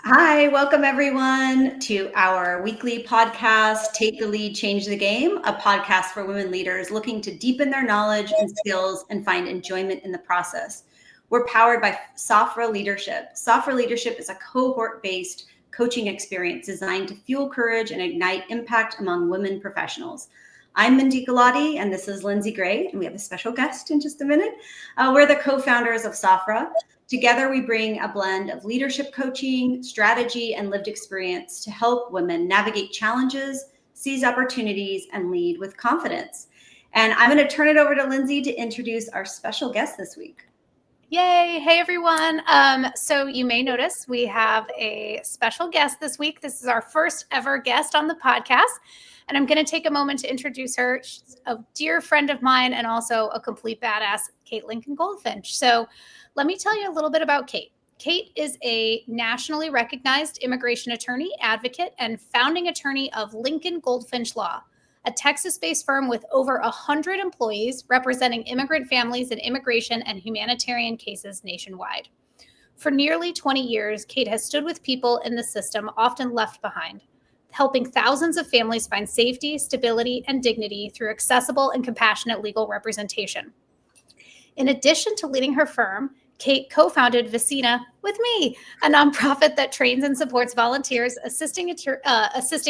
Hi, welcome everyone to our weekly podcast, Take the Lead, Change the Game, a podcast for women leaders looking to deepen their knowledge and skills and find enjoyment in the process. We're powered by Safra Leadership. Safra Leadership is a cohort-based coaching experience designed to fuel courage and ignite impact among women professionals. I'm Mindy Galati, and this is Lindsay Gray, and we have a special guest in just a minute. We're the co-founders of Safra. Together, we bring a blend of leadership coaching, strategy, and lived experience to help women navigate challenges, seize opportunities, and lead with confidence. And I'm going to turn it over to Lindsay to introduce our special guest this week. Yay. Hey, everyone. So you may notice we have a special guest this week. This is our first ever guest on the podcast. And I'm going to take a moment to introduce her. She's a dear friend of mine and also a complete badass, Kate Lincoln-Goldfinch. So let me tell you a little bit about Kate. Kate is a nationally recognized immigration attorney, advocate, and founding attorney of Lincoln-Goldfinch Law, a Texas-based firm with over 100 employees representing immigrant families in immigration and humanitarian cases nationwide. For nearly 20 years, Kate has stood with people in the system often left behind, helping thousands of families find safety, stability, and dignity through accessible and compassionate legal representation. In addition to leading her firm, Kate co-founded Vecina with me, a nonprofit that trains and supports volunteers assisting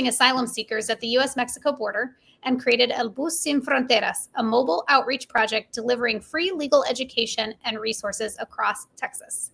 asylum seekers at the U.S.-Mexico border, and created El Bus Sin Fronteras, a mobile outreach project delivering free legal education and resources across Texas.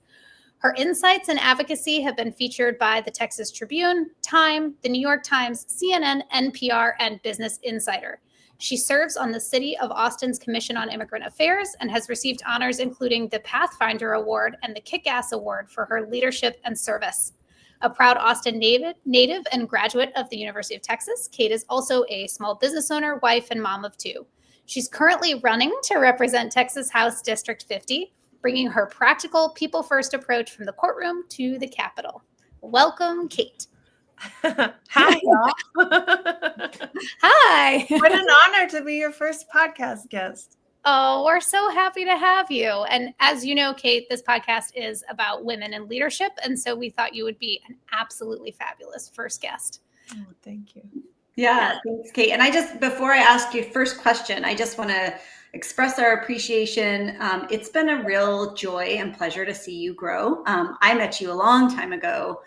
Her insights and advocacy have been featured by the Texas Tribune, Time, the New York Times, CNN, NPR, and Business Insider. She serves on the City of Austin's Commission on Immigrant Affairs and has received honors including the Pathfinder Award and the Kick-Ass Award for her leadership and service. A proud Austin native and graduate of the University of Texas, Kate is also a small business owner, wife, and mom of two. She's currently running to represent Texas House District 50, bringing her practical, people-first approach from the courtroom to the Capitol. Welcome, Kate. Hi, y'all. Hi. What an honor to be your first podcast guest. Oh, we're so happy to have you. And as you know, Kate, this podcast is about women in leadership. And so we thought you would be an absolutely fabulous first guest. Oh, thank you. Yeah, thanks, Kate. And before I ask you first question, I just want to express our appreciation. It's been a real joy and pleasure to see you grow. I met you a long time ago.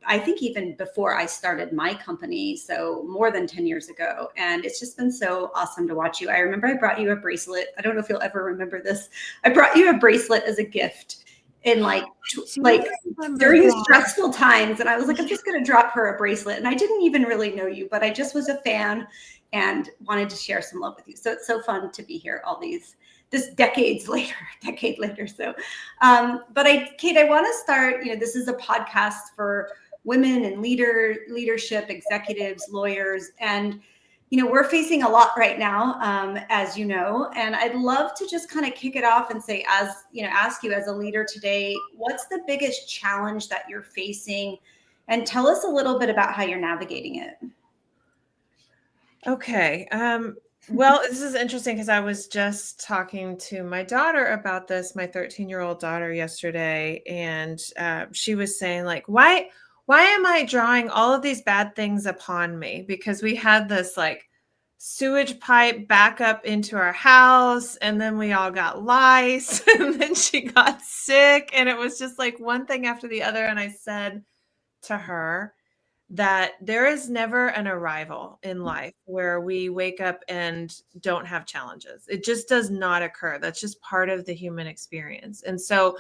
I think even before I started my company, so more than 10 years ago. And it's just been so awesome to watch you. I remember I brought you a bracelet. I don't know if you'll ever remember this. I brought you a bracelet as a gift in during stressful times. And I was like, I'm just going to drop her a bracelet. And I didn't even really know you, but I just was a fan and wanted to share some love with you. So it's so fun to be here this decade later. So, Kate, I want to start, this is a podcast for women in leadership, executives, lawyers, and we're facing a lot right now, as you know, and I'd love to just kind of kick it off and say, ask you as a leader today, what's the biggest challenge that you're facing, and tell us a little bit about how you're navigating it. Okay. Well, this is interesting because I was just talking to my daughter about this, my 13-year-old daughter yesterday, and she was saying why am I drawing all of these bad things upon me? Because we had this sewage pipe back up into our house, and then we all got lice, and then she got sick, and it was just one thing after the other. And I said to her that there is never an arrival in life where we wake up and don't have challenges. It just does not occur. That's just part of the human experience. And so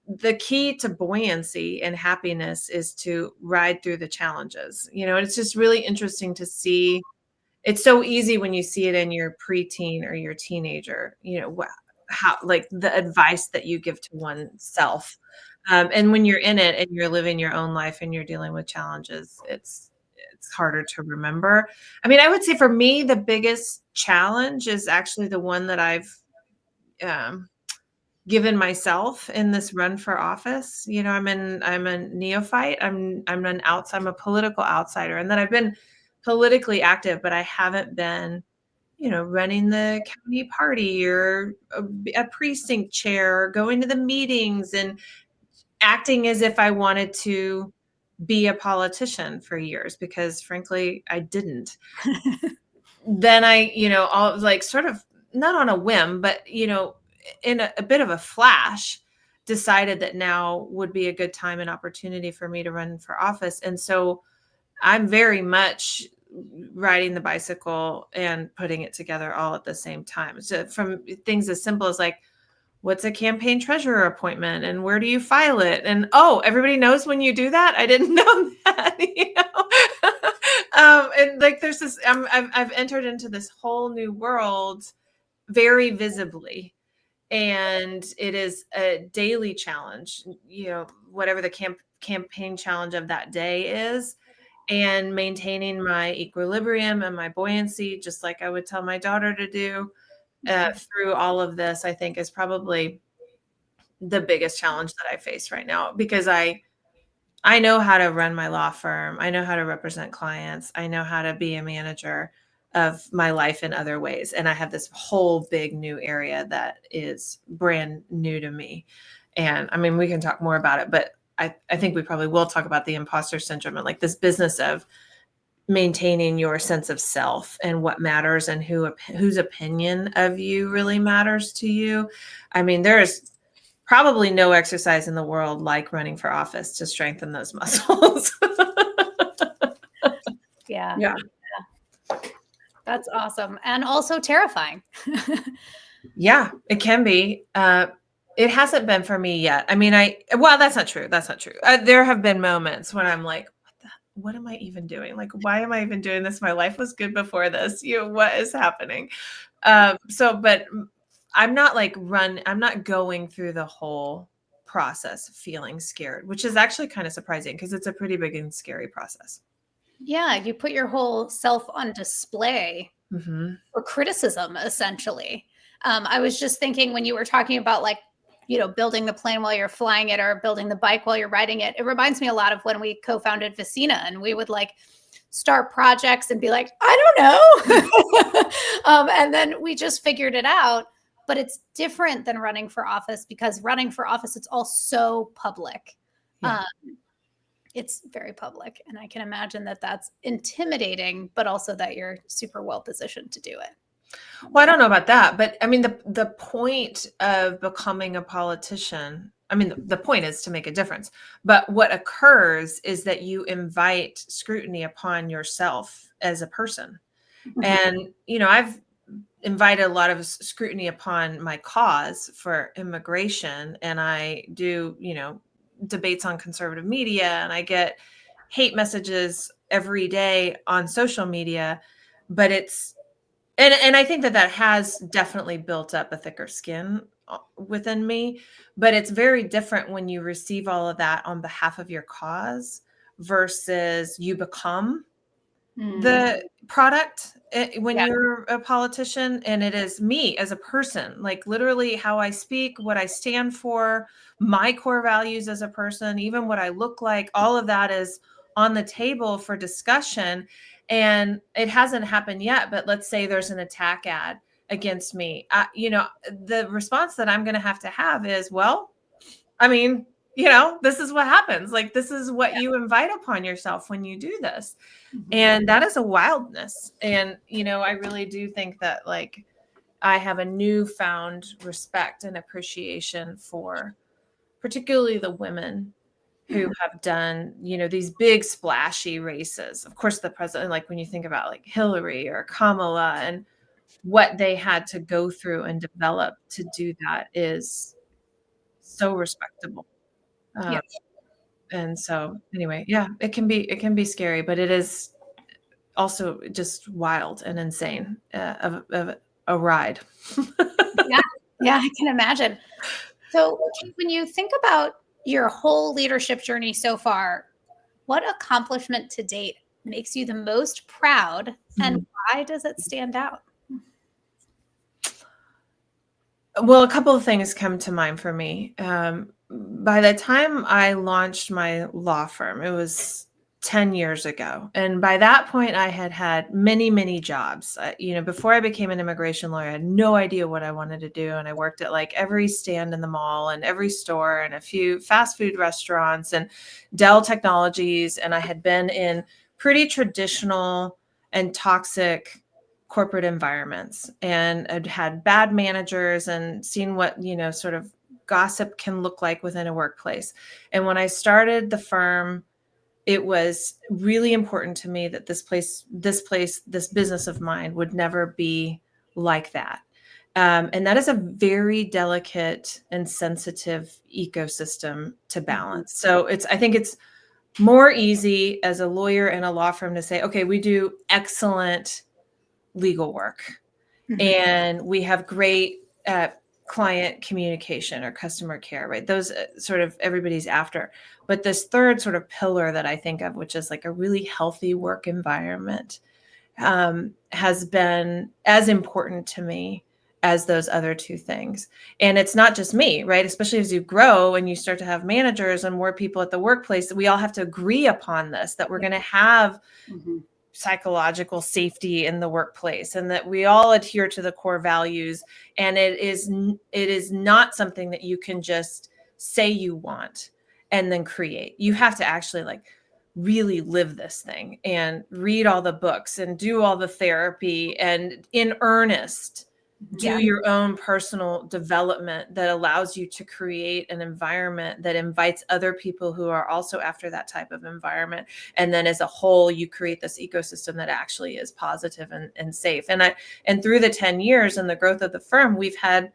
the key to buoyancy and happiness is to ride through the challenges, and it's just really interesting to see. It's so easy when you see it in your preteen or your teenager, how the advice that you give to oneself. And when you're in it and you're living your own life and you're dealing with challenges, it's harder to remember. I mean, I would say for me, the biggest challenge is actually the one that I've given myself in this run for office. I'm a neophyte. I'm a political outsider, and then I've been politically active, but I haven't been, running the county party or a precinct chair, going to the meetings. And acting as if I wanted to be a politician for years, because frankly, I didn't. Then I, all like sort of not on a whim, but, in a bit of a flash, decided that now would be a good time and opportunity for me to run for office. And so I'm very much riding the bicycle and putting it together all at the same time. So from things as simple as like, what's a campaign treasurer appointment and where do you file it? And oh, everybody knows when you do that. I didn't know that. And like there's this, I've entered into this whole new world very visibly, and it is a daily challenge. Whatever the campaign challenge of that day is, and maintaining my equilibrium and my buoyancy, just like I would tell my daughter to do through all of this, I think is probably the biggest challenge that I face right now, because I know how to run my law firm. I know how to represent clients. I know how to be a manager of my life in other ways. And I have this whole big new area that is brand new to me. And I mean, we can talk more about it, but I think we probably will talk about the imposter syndrome and like this business of maintaining your sense of self and what matters and whose opinion of you really matters to you. I mean, there's probably no exercise in the world like running for office to strengthen those muscles. Yeah. Yeah. That's awesome. And also terrifying. Yeah, it can be. It hasn't been for me yet. I mean, well, that's not true. That's not true. There have been moments when I'm like, what am I even doing? Like, why am I even doing this? My life was good before this. What is happening? But I'm not I'm not going through the whole process feeling scared, which is actually kind of surprising because it's a pretty big and scary process. Yeah. You put your whole self on display Mm-hmm. for criticism, essentially. I was just thinking when you were talking about building the plane while you're flying it or building the bike while you're riding it, it reminds me a lot of when we co-founded Vicina, and we would start projects and be like, I don't know. And then we just figured it out. But it's different than running for office, because running for office, it's all so public. Yeah. It's very public. And I can imagine that that's intimidating, but also that you're super well positioned to do it. Well, I don't know about that, but I mean, the point of becoming a politician, I mean, the point is to make a difference. But what occurs is that you invite scrutiny upon yourself as a person. And, I've invited a lot of scrutiny upon my cause for immigration. And I do, debates on conservative media, and I get hate messages every day on social media. But and I think that has definitely built up a thicker skin within me, but it's very different when you receive all of that on behalf of your cause versus you become the product when you're a politician, and it is me as a person, like literally how I speak, what I stand for, my core values as a person, even what I look like, all of that is on the table for discussion. And it hasn't happened yet, but let's say there's an attack ad against me. The response that I'm going to have is, well, I mean, this is what happens. Like, this is what you invite upon yourself when you do this. And that is a wildness. And, I really do think that I have a newfound respect and appreciation for particularly the women who have done, these big splashy races. Of course, the president, like when you think about like Hillary or Kamala and what they had to go through and develop to do that is so respectable. Yeah. And so anyway, yeah, it can be scary, but it is also just wild and insane of a ride. Yeah, I can imagine. So when you think about your whole leadership journey so far, what accomplishment to date makes you the most proud, and why does it stand out? Well, a couple of things come to mind for me. By the time I launched my law firm, it was 10 years ago. And by that point, I had had many, many jobs. Before I became an immigration lawyer, I had no idea what I wanted to do. And I worked at like every stand in the mall and every store and a few fast food restaurants and Dell Technologies. And I had been in pretty traditional and toxic corporate environments, and I'd had bad managers and seen what, sort of gossip can look like within a workplace. And when I started the firm, it was really important to me that this business of mine would never be like that. And that is a very delicate and sensitive ecosystem to balance. So I think it's more easy as a lawyer in a law firm to say, okay, we do excellent legal work and we have great client communication or customer care, right? Those sort of everybody's after. But this third sort of pillar that I think of, which is like a really healthy work environment, has been as important to me as those other two things. And it's not just me, right? Especially as you grow and you start to have managers and more people at the workplace, we all have to agree upon this, that we're going to have psychological safety in the workplace and that we all adhere to the core values. And it is not something that you can just say you want and then create. You have to actually like really live this thing and read all the books and do all the therapy and in earnest do your own personal development that allows you to create an environment that invites other people who are also after that type of environment. And then as a whole, you create this ecosystem that actually is positive and safe. And through the 10 years and the growth of the firm, we've had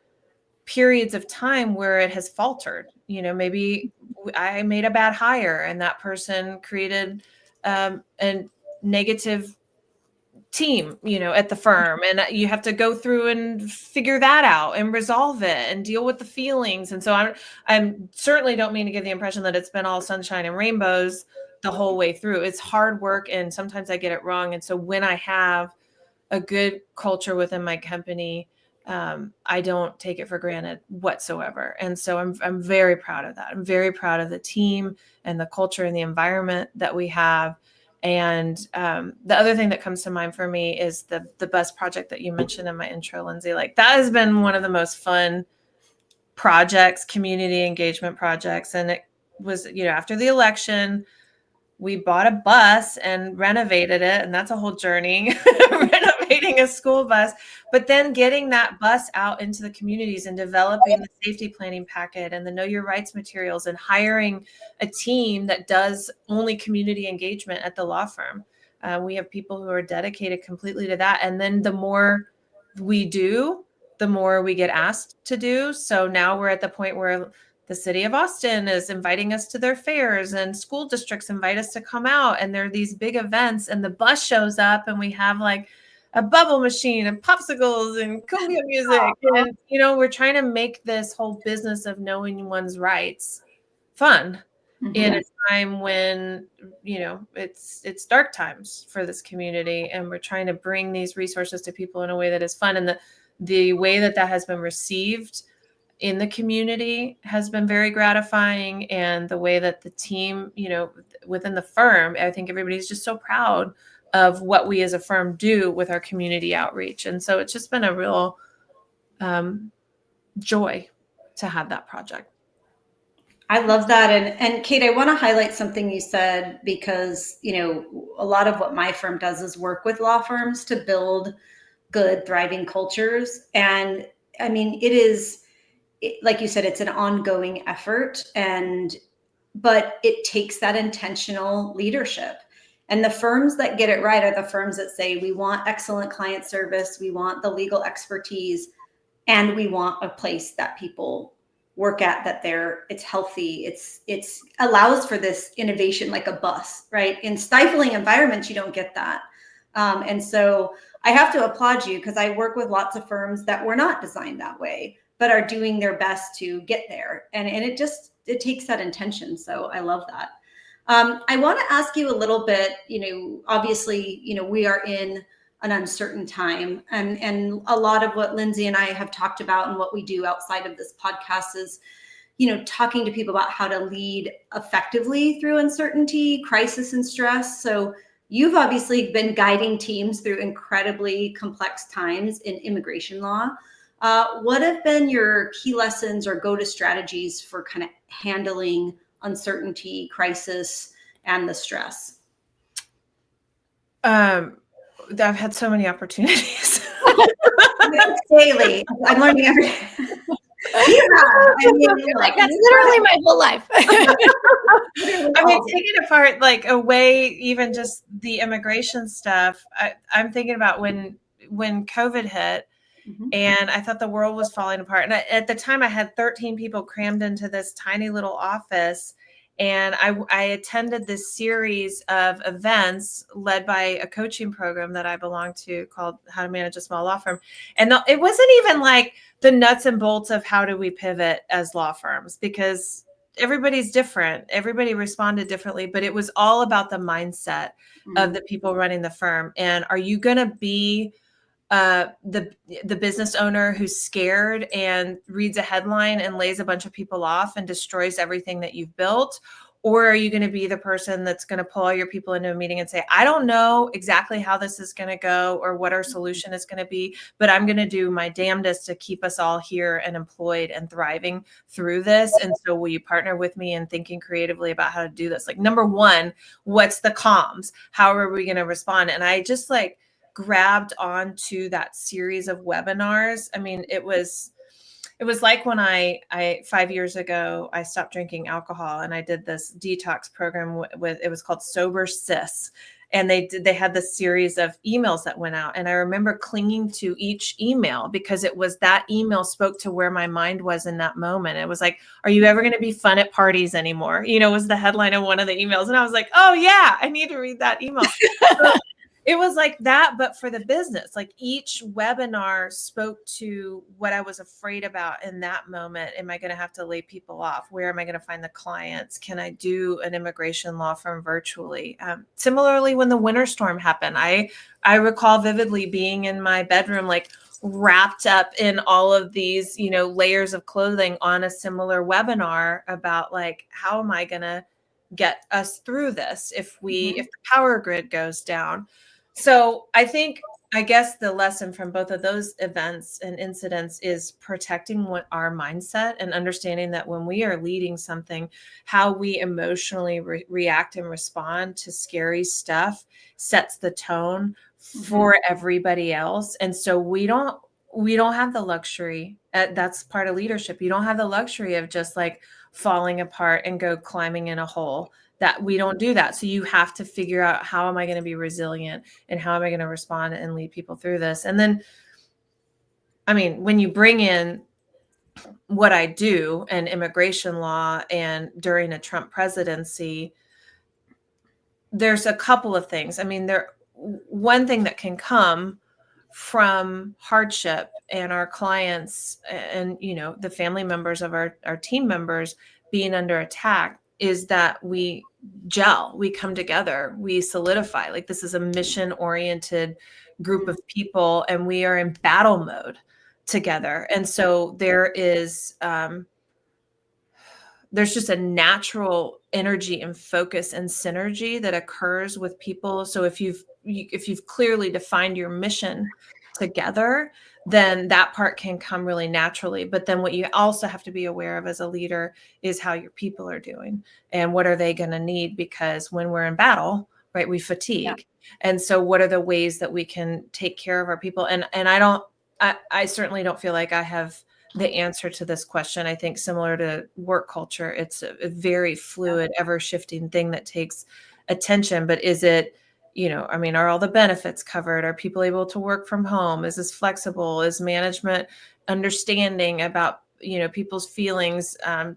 periods of time where it has faltered. Maybe I made a bad hire and that person created a negative team, at the firm, and you have to go through and figure that out and resolve it and deal with the feelings. And so I'm certainly don't mean to give the impression that it's been all sunshine and rainbows the whole way through. It's hard work and sometimes I get it wrong. And so when I have a good culture within my company, I don't take it for granted whatsoever. And so I'm very proud of that. I'm very proud of the team and the culture and the environment that we have. And the other thing that comes to mind for me is the bus project that you mentioned in my intro, Lindsay. Like that has been one of the most fun projects, community engagement projects. And it was, after the election, we bought a bus and renovated it. And that's a whole journey, renovating a school bus, but then getting that bus out into the communities and developing the safety planning packet and the Know Your Rights materials and hiring a team that does only community engagement at the law firm. We have people who are dedicated completely to that. And then the more we do, the more we get asked to do. So now we're at the point where the city of Austin is inviting us to their fairs and school districts invite us to come out. And there are these big events and the bus shows up and we have like a bubble machine and popsicles and cumbia music. And, we're trying to make this whole business of knowing one's rights fun in a time when, it's dark times for this community. And we're trying to bring these resources to people in a way that is fun. And the way that has been received in the community has been very gratifying. And the way that the team, within the firm, I think everybody's just so proud of what we as a firm do with our community outreach. And so it's just been a real joy to have that project. I love that. And Kate, I want to highlight something you said, because, a lot of what my firm does is work with law firms to build good, thriving cultures. And I mean, like you said, it's an ongoing effort, but it takes that intentional leadership. And the firms that get it right are the firms that say, we want excellent client service, we want the legal expertise, and we want a place that people work at, that it's healthy, it's allows for this innovation like a bus, right? In stifling environments, you don't get that. And so I have to applaud you, because I work with lots of firms that were not designed that way, but are doing their best to get there. And it takes that intention. So I love that. I want to ask you a little bit, obviously, we are in an uncertain time, and a lot of what Lindsay and I have talked about and what we do outside of this podcast is, talking to people about how to lead effectively through uncertainty, crisis, and stress. So you've obviously been guiding teams through incredibly complex times in immigration law. What have been your key lessons or go-to strategies for kind of handling uncertainty, crisis, and the stress? I've had so many opportunities. Daily. I'm learning every day. Like, that's literally my whole life. I mean, taking apart like away even just the immigration stuff, I'm thinking about when COVID hit, and I thought the world was falling apart. And at the time, I had 13 people crammed into this tiny little office. And I attended this series of events led by a coaching program that I belong to called How to Manage a Small Law Firm. And it wasn't even like the nuts and bolts of how do we pivot as law firms, because everybody's different. Everybody responded differently, but it was all about the mindset of the people running the firm. And are you going to be the business owner who's scared and reads a headline and lays a bunch of people off and destroys everything that you've built? Or are you going to be the person that's going to pull all your people into a meeting and say, I don't know exactly how this is going to go or what our solution is going to be, but I'm going to do my damnedest to keep us all here and employed and thriving through this. And so will you partner with me in thinking creatively about how to do this? Like, number one, what's the comms? How are we going to respond? And I just grabbed onto that series of webinars. I mean, it was like when I 5 years ago, I stopped drinking alcohol and I did this detox program with it was called Sober Sis. And they had this series of emails that went out. And I remember clinging to each email because it was that email spoke to where my mind was in that moment. It was like, are you ever going to be fun at parties anymore? Was the headline of one of the emails. And I was like, oh yeah, I need to read that email. It was like that, but for the business. Like each webinar spoke to what I was afraid about in that moment. Am I going to have to lay people off? Where am I going to find the clients? Can I do an immigration law firm virtually? Similarly, when the winter storm happened, I recall vividly being in my bedroom, wrapped up in all of these, layers of clothing on a similar webinar about how am I going to get us through this if the power grid goes down. So I guess the lesson from both of those events and incidents is protecting our mindset and understanding that when we are leading something, how we emotionally react and respond to scary stuff sets the tone for everybody else. And so we don't have the luxury. That's part of leadership. You don't have the luxury of just falling apart and go climbing in a hole. That we don't do that. So you have to figure out, how am I going to be resilient and how am I going to respond and lead people through this? And then, I mean, when you bring in what I do and immigration law and during a Trump presidency, there's a couple of things. I mean, one thing that can come from hardship and our clients and, the family members of our team members being under attack is that we gel, we come together, we solidify. This is a mission-oriented group of people, and we are in battle mode together. And so there's just a natural energy and focus and synergy that occurs with people. So if you've clearly defined your mission together, then that part can come really naturally. But then what you also have to be aware of as a leader is how your people are doing and what are they going to need, because when we're in battle, right, we fatigue. Yeah. And so what are the ways that we can take care of our people? And I certainly don't feel like I have the answer to this question. I think similar to work culture, it's a very fluid, ever shifting thing that takes attention. But is it, are all the benefits covered? Are people able to work from home? Is this flexible? Is management understanding about, people's feelings? Are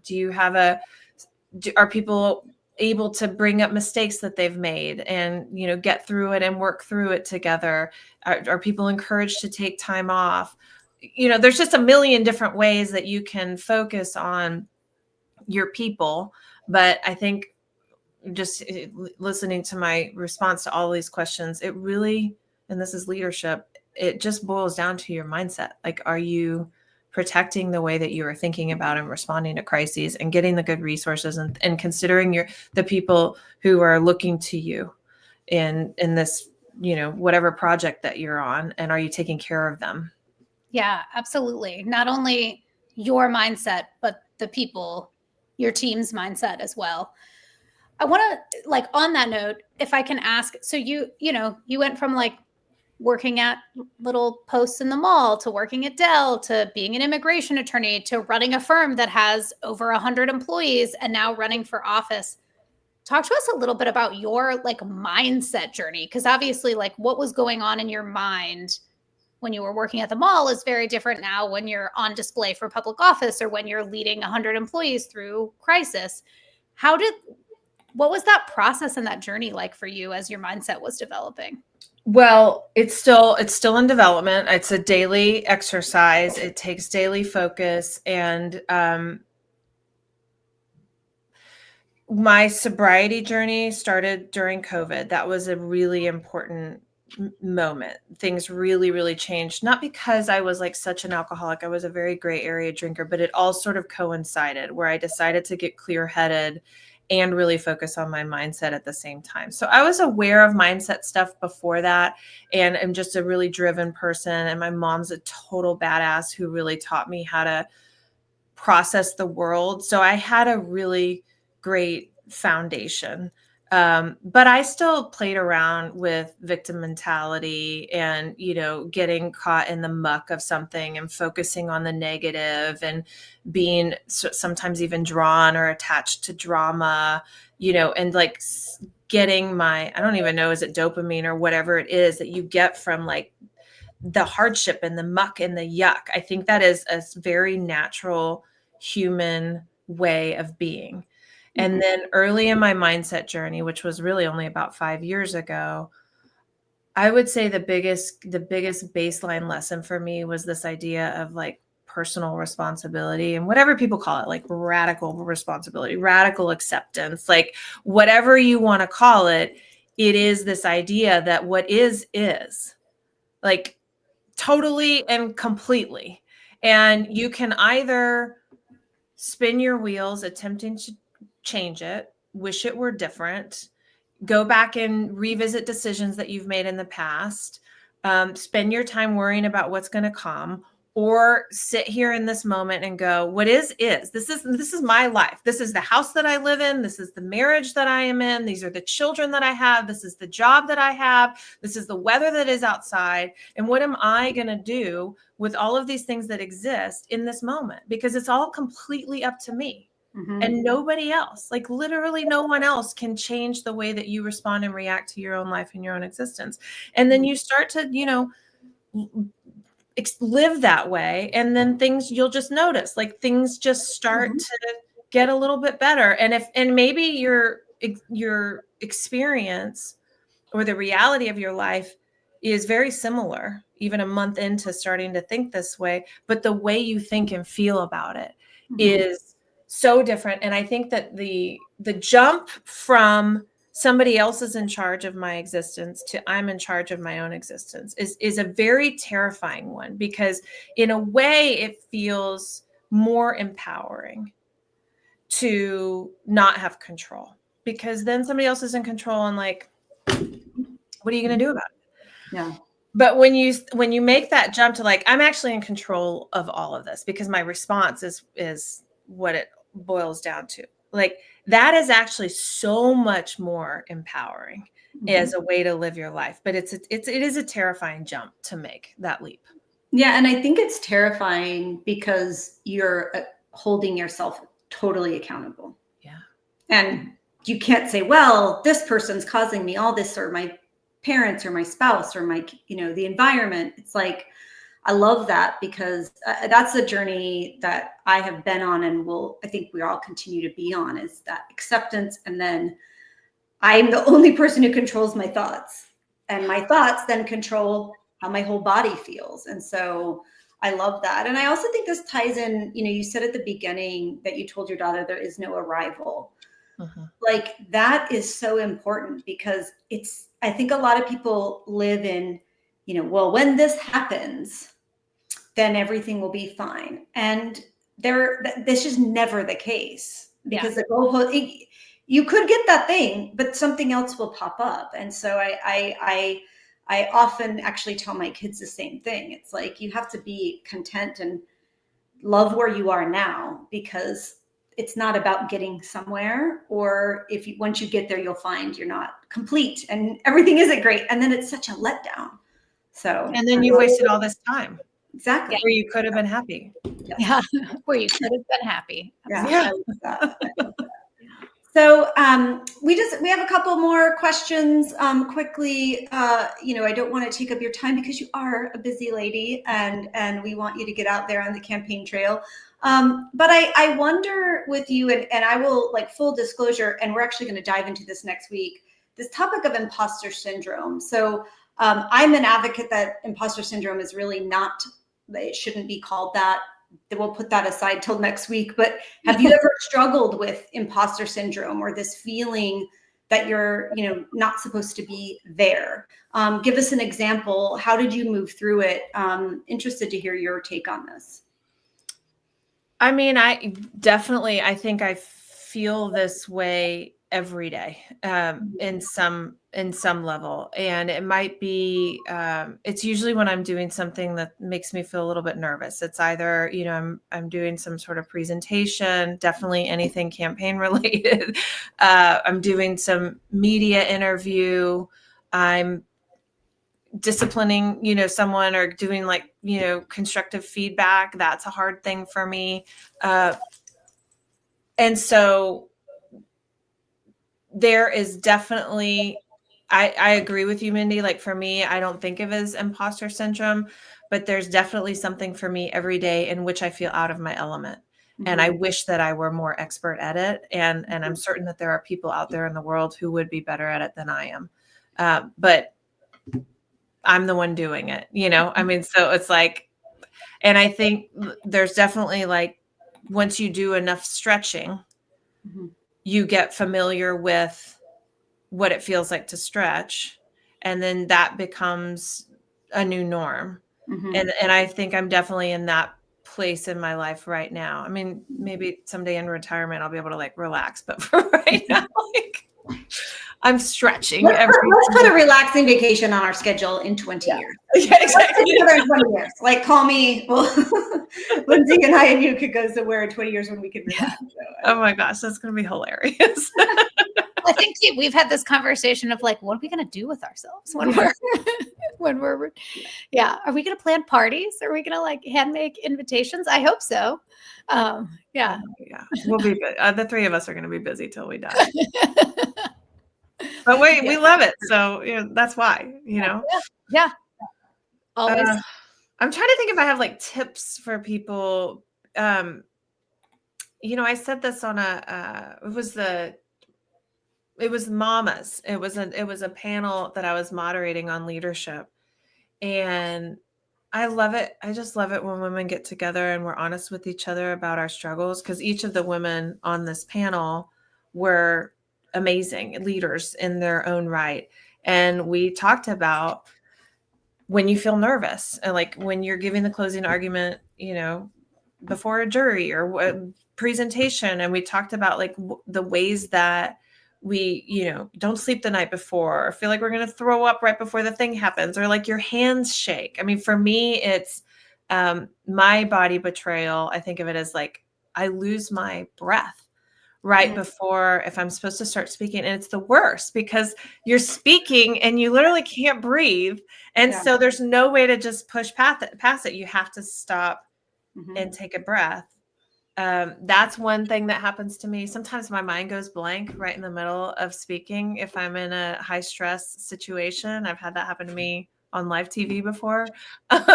people able to bring up mistakes that they've made and, get through it and work through it together? Are people encouraged to take time off? There's just a million different ways that you can focus on your people. But I think just listening to my response to all these questions, it really, and this is leadership, it just boils down to your mindset. Are you protecting the way that you are thinking about and responding to crises, and getting the good resources, and considering the people who are looking to you in this, whatever project that you're on, and are you taking care of them? Yeah, absolutely. Not only your mindset, but the people, your team's mindset as well. I want to, like, on that note, if I can ask, so you went from like working at little posts in the mall to working at Dell to being an immigration attorney to running a firm that has over 100 employees and now running for office. Talk to us a little bit about your like mindset journey, because obviously like what was going on in your mind when you were working at the mall is very different now when you're on display for public office or when you're leading 100 employees through crisis. What was that process and that journey like for you as your mindset was developing? Well, it's still in development. It's a daily exercise. It takes daily focus. And my sobriety journey started during COVID. That was a really important moment. Things really, really changed. Not because I was like such an alcoholic. I was a very gray area drinker, but it all sort of coincided where I decided to get clear-headed and really focus on my mindset at the same time. So I was aware of mindset stuff before that, and I'm just a really driven person. And my mom's a total badass who really taught me how to process the world. So I had a really great foundation. But I still played around with victim mentality and, getting caught in the muck of something and focusing on the negative and being sometimes even drawn or attached to drama, and like getting I don't even know, is it dopamine or whatever it is that you get from like the hardship and the muck and the yuck. I think that is a very natural human way of being. And then early in my mindset journey, which was really only about 5 years ago, I would say the biggest baseline lesson for me was this idea of like personal responsibility, and whatever people call it, like radical responsibility, radical acceptance, like whatever you want to call it. It is this idea that what is like totally and completely. And you can either spin your wheels attempting to change it, wish it were different, go back and revisit decisions that you've made in the past, spend your time worrying about what's going to come, or sit here in this moment and go, what is this is my life. This is the house that I live in. This is the marriage that I am in. These are the children that I have. This is the job that I have. This is the weather that is outside. And what am I going to do with all of these things that exist in this moment? Because it's all completely up to me. And nobody else, like literally no one else can change the way that you respond and react to your own life and your own existence. And then you start to, live that way. And then you'll just notice, like things just start to get a little bit better. And maybe your experience or the reality of your life is very similar, even a month into starting to think this way, but the way you think and feel about it is so different. And I think that the jump from somebody else is in charge of my existence to I'm in charge of my own existence is a very terrifying one, because in a way it feels more empowering to not have control, because then somebody else is in control, and like, what are you going to do about it? Yeah. But when you make that jump to like, I'm actually in control of all of this, because my response is what it boils down to. Like, that is actually so much more empowering as a way to live your life. But it is a terrifying jump to make that leap. Yeah. And I think it's terrifying because you're holding yourself totally accountable. Yeah. And you can't say, well, this person's causing me all this, or my parents or my spouse or my, the environment. It's like, I love that, because that's a journey that I have been on, and I think we all continue to be on, is that acceptance. And then I'm the only person who controls my thoughts, and my thoughts then control how my whole body feels. And so I love that. And I also think this ties in, you said at the beginning that you told your daughter there is no arrival. Like, that is so important, because I think a lot of people live in, well, when this happens, then everything will be fine. And this is never the case, because the goal, you could get that thing, but something else will pop up. And so I often actually tell my kids the same thing. It's like, you have to be content and love where you are now, because it's not about getting somewhere, or once you get there, you'll find you're not complete and everything isn't great. And then it's such a letdown. So, and then you wasted all this time. Exactly. Where you could have been happy. Yeah. Where you could have been happy. Yeah. So we have a couple more questions quickly. I don't want to take up your time, because you are a busy lady, and we want you to get out there on the campaign trail. But I wonder with you, and I will, like, full disclosure, and we're actually going to dive into this next week, this topic of imposter syndrome. So I'm an advocate that imposter syndrome is really not, it shouldn't be called that. We'll put that aside till next week. But have you ever struggled with imposter syndrome, or this feeling that you're, not supposed to be there? Give us an example. How did you move through it? Interested to hear your take on this. I mean, I think I feel this way every day, in some level. And it might be, it's usually when I'm doing something that makes me feel a little bit nervous. It's either, I'm doing some sort of presentation, definitely anything campaign related. I'm doing some media interview. I'm disciplining, someone, or doing, like, constructive feedback. That's a hard thing for me. And so there is definitely, I agree with you, Mindy. Like, for me, I don't think of it as imposter syndrome, but there's definitely something for me every day in which I feel out of my element. Mm-hmm. And I wish that I were more expert at it. And I'm certain that there are people out there in the world who would be better at it than I am. But I'm the one doing it, I mean, so it's like, and I think there's definitely, like, once you do enough stretching, mm-hmm. you get familiar with what it feels like to stretch. And then that becomes a new norm. Mm-hmm. And I think I'm definitely in that place in my life right now. I mean, maybe someday in retirement, I'll be able to, like, relax, but for right now, like, I'm stretching. Let's put a relaxing vacation on our schedule in 20 years. Yeah, exactly. In 20 years. Like, call me. Well, Lindsay and I and you could go somewhere in 20 years when we could relax. So, oh my gosh, that's going to be hilarious. I think we've had this conversation of, like, what are we going to do with ourselves when we're yeah. Are we going to plan parties? Are we going to, like, hand make invitations? I hope so. Yeah. We'll be the three of us are going to be busy till we die. But we love it. So, that's why, Yeah. Always. I'm trying to think if I have, like, tips for people. I said this on it was mamas. It was a panel that I was moderating on leadership. And I love it. I just love it when women get together and we're honest with each other about our struggles, because each of the women on this panel were amazing leaders in their own right. And we talked about when you feel nervous, and, like, when you're giving the closing argument, before a jury or a presentation. And we talked about, like, the ways that we, don't sleep the night before, or feel like we're going to throw up right before the thing happens, or, like, your hands shake. I mean, for me, it's my body betrayal. I think of it as, like, I lose my breath right before, if I'm supposed to start speaking. And it's the worst, because you're speaking and you literally can't breathe. And so there's no way to just push past it. You have to stop and take a breath. That's one thing that happens to me. Sometimes my mind goes blank right in the middle of speaking. If I'm in a high stress situation, I've had that happen to me on live TV before, and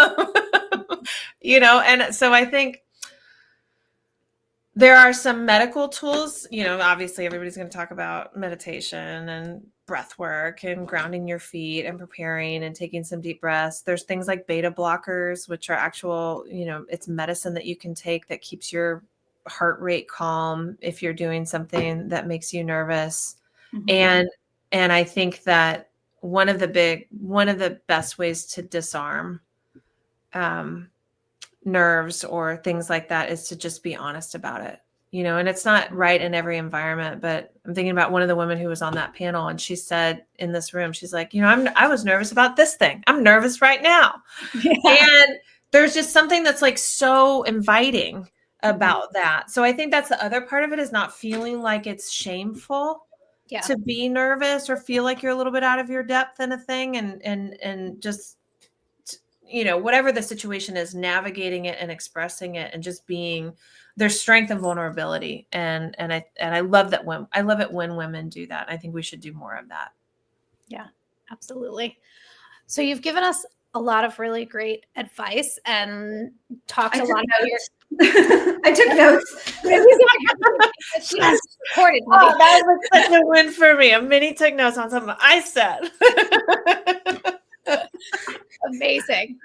so I think there are some medical tools, obviously everybody's going to talk about meditation and breath work and grounding your feet and preparing and taking some deep breaths. There's things like beta blockers, which are actual, it's medicine that you can take that keeps your heart rate calm if you're doing something that makes you nervous. Mm-hmm. And I think that one of the best ways to disarm nerves or things like that is to just be honest about it, and it's not right in every environment, but I'm thinking about one of the women who was on that panel, and she said in this room, she's like, I was nervous about this thing. I'm nervous right now. Yeah. And there's just something that's like so inviting about that. So I think that's the other part of it, is not feeling like it's shameful to be nervous or feel like you're a little bit out of your depth in a thing, and just, whatever the situation is, navigating it and expressing it, and just being, there's strength and vulnerability. And I love that I love it when women do that. I think we should do more of that. Yeah, absolutely. So you've given us a lot of really great advice and talked a lot about your. I took notes. Yes, recorded. Oh, that was such a win for me. A mini took notes on something I said. Amazing.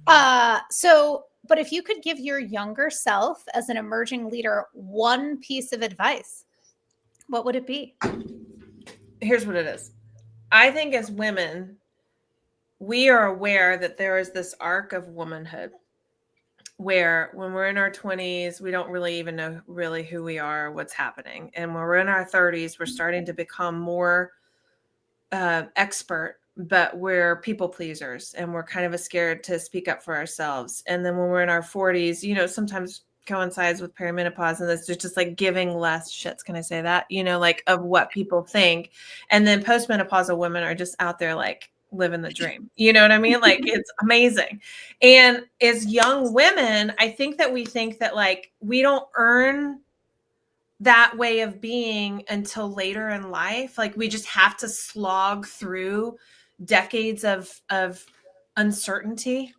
But if you could give your younger self as an emerging leader one piece of advice, what would it be? Here's what it is. I think as women, we are aware that there is this arc of womanhood where when we're in our 20s, we don't really even know really who we are, what's happening. And when we're in our 30s, we're starting to become more expert, but we're people pleasers, and we're kind of scared to speak up for ourselves. And then when we're in our 40s, sometimes coincides with perimenopause, and that's just like giving less shits. Can I say that? Like of what people think. And then postmenopausal women are just out there like living the dream. You know what I mean? Like it's amazing. And as young women, I think that we think that like we don't earn that way of being until later in life. Like we just have to slog through decades of uncertainty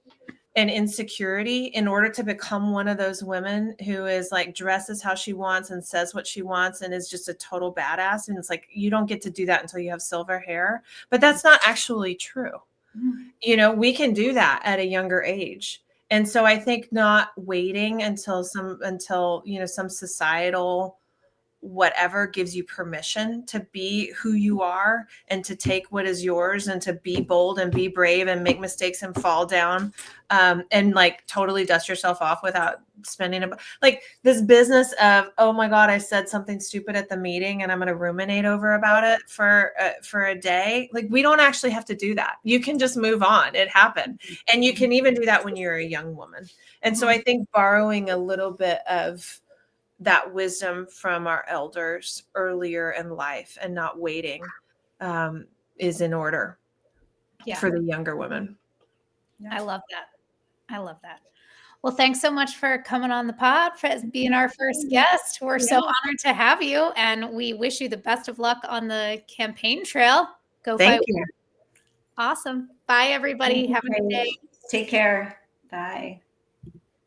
and insecurity in order to become one of those women who is like dresses how she wants and says what she wants and is just a total badass. And it's like, you don't get to do that until you have silver hair, but that's not actually true. We can do that at a younger age. And so I think not waiting until some societal whatever gives you permission to be who you are and to take what is yours and to be bold and be brave and make mistakes and fall down, and like totally dust yourself off without spending like this business of, oh my God, I said something stupid at the meeting and I'm going to ruminate about it for a day. Like we don't actually have to do that. You can just move on. It happened. And you can even do that when you're a young woman. And so I think borrowing a little bit of that wisdom from our elders earlier in life and not waiting is in order for the younger women. I love that. Well, thanks so much for coming on the pod, for being our first guest. We're so honored to have you, and we wish you the best of luck on the campaign trail. Go Thank fight. you. Awesome. Bye, everybody. Have a good day. Take care. Bye.